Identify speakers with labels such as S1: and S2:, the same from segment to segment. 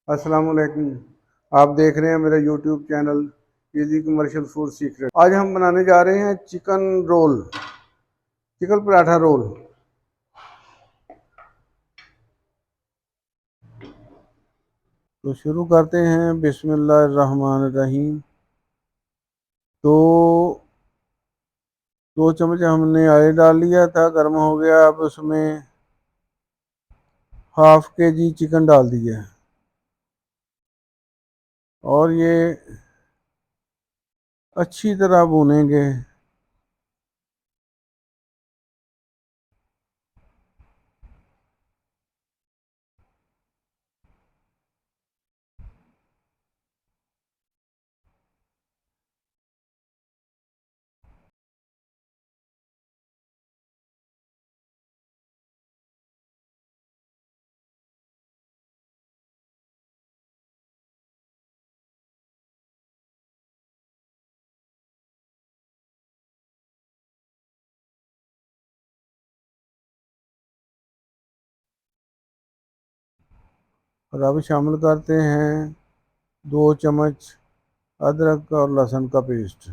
S1: अस्सलाम वालेकुम। आप देख रहे हैं मेरा YouTube channel easy commercial food secret. आज हम बनाने जा रहे हैं chicken roll, chicken paratha roll. तो शुरू करते हैं बिस्मिल्लाहिर्रहमानिर्रहीम। तो 2 चम्मच हमने ऑयल डाल लिया था, गर्म हो गया। अब उसमें हाफ के जी चिकन डाल दिया और ये अच्छी तरह भूनेंगे। और अब शामिल करते हैं 2 चम्मच अदरक और लहसुन का पेस्ट।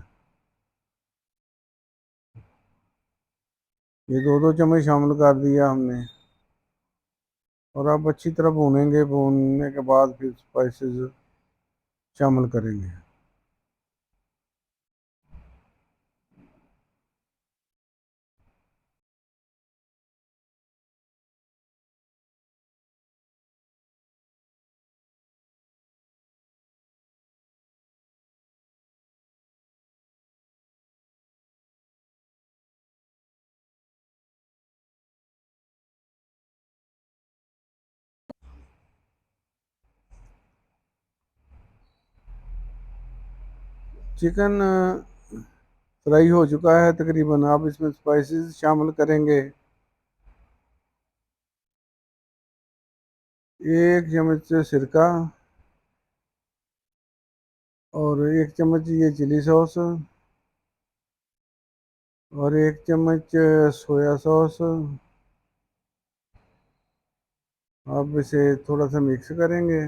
S1: ये दो चम्मच शामिल कर दिया हमने और अब अच्छी तरह भूनेंगे। भूनने के बाद फिर स्पाइसेस शामिल करेंगे। चिकन फ्राई हो चुका है तकरीबन। आप इसमें स्पाइसेस शामिल करेंगे। 1 चम्मच सिरका और 1 चम्मच ये चिली सॉस और 1 चम्मच सोया सॉस। आप इसे थोड़ा सा मिक्स करेंगे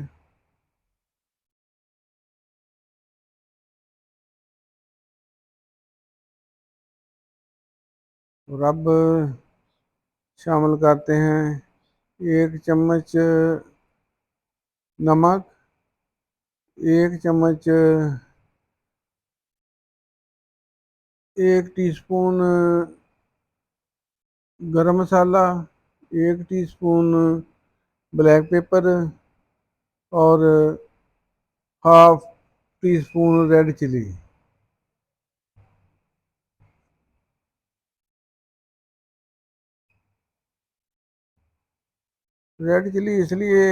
S1: और अब शामिल करते हैं 1 चम्मच नमक, 1 चम्मच 1 teaspoon garam masala, 1 teaspoon black pepper और half teaspoon red chilli. Red chilli इसलिए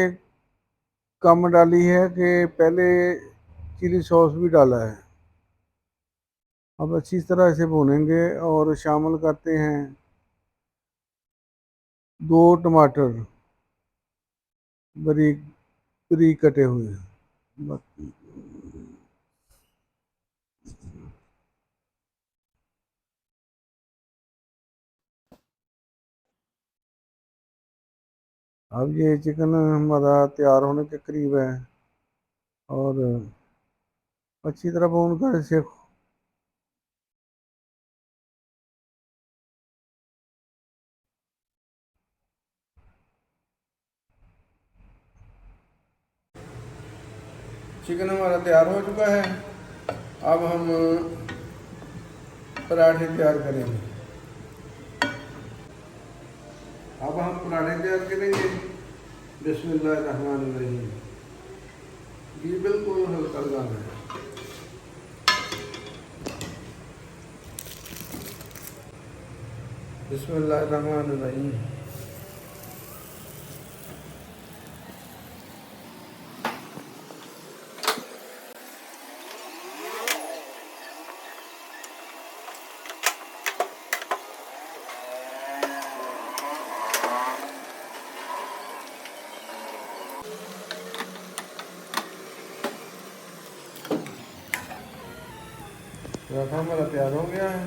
S1: कम डाली है कि पहले चिली सॉस भी डाला है। अब अच्छी तरह से भूनेंगे और शामिल करते हैं 2 टमाटर बारीक बारीक कटे हुए। अब ये चिकन हमारा तैयार होने के करीब है और अच्छी तरह भून कर इसे चिकन हमारा तैयार हो चुका है। अब हम पराठे तैयार करेंगे। अब हम पराठे तैयार करेंगे। बिस्मिल्लाहिर्रहमानिर्रहीम। ये बिल्कुल हल्का गाना है। बिस्मिल्लाहिर्रहमानिर्रहीम। पराठा हमारा तैयार हो गया है।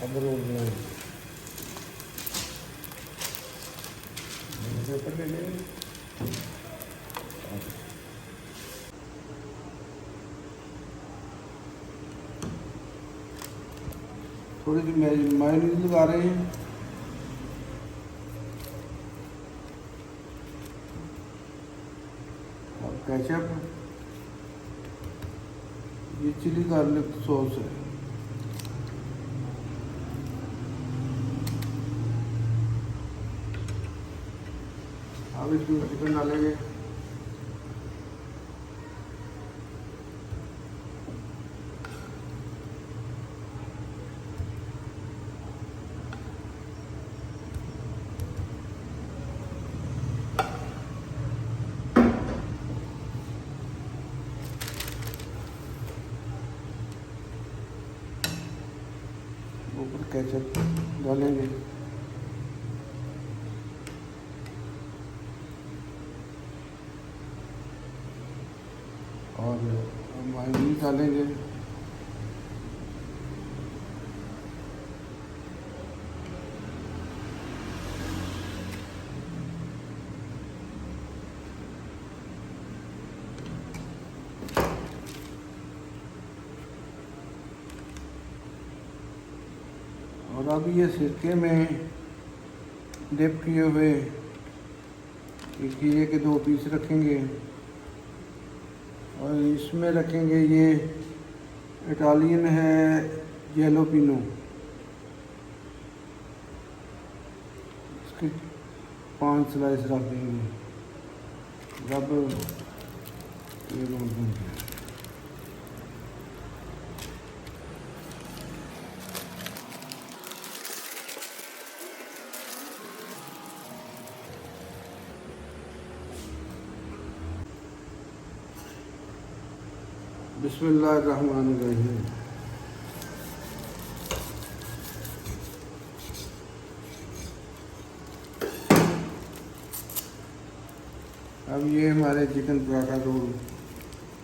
S1: अब रोल बनाएंगे। पेपर ले लें। थोड़ी सी मायोनीज लगा रहे हैं। और केचप, ये चिली गार्लिक सॉस है। अब इसमें चिकन डालेंगे। ऊपर केचप डालेंगे और मायोनीज डालेंगे। और अब ये सिरके में डिप किए हुए खीरे के 2 पीस रखेंगे और इसमें रखेंगे ये इटालियन है जेलोपिनो, इसके 5 स्लाइस रख देंगे। जब ये रोल बन गया, बिस्मिल्लाहिर्रहमानिर्रहीम। अब ये हमारे चिकन पराठा रोल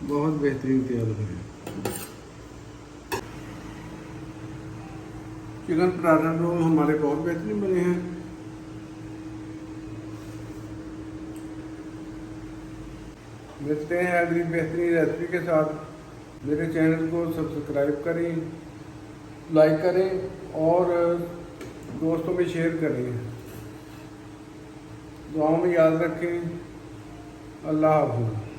S1: बहुत बेहतरीन तैयार हो गए। चिकन पराठा रोल हमारे बहुत बेहतरीन बने हैं। मिलते हैं अगली बेहतरीन रेसिपी के साथ। मेरे चैनल को सब्सक्राइब करें, लाइक करें और दोस्तों में शेयर करें। दुआओं में याद रखें। अल्लाह हाफ़िज़।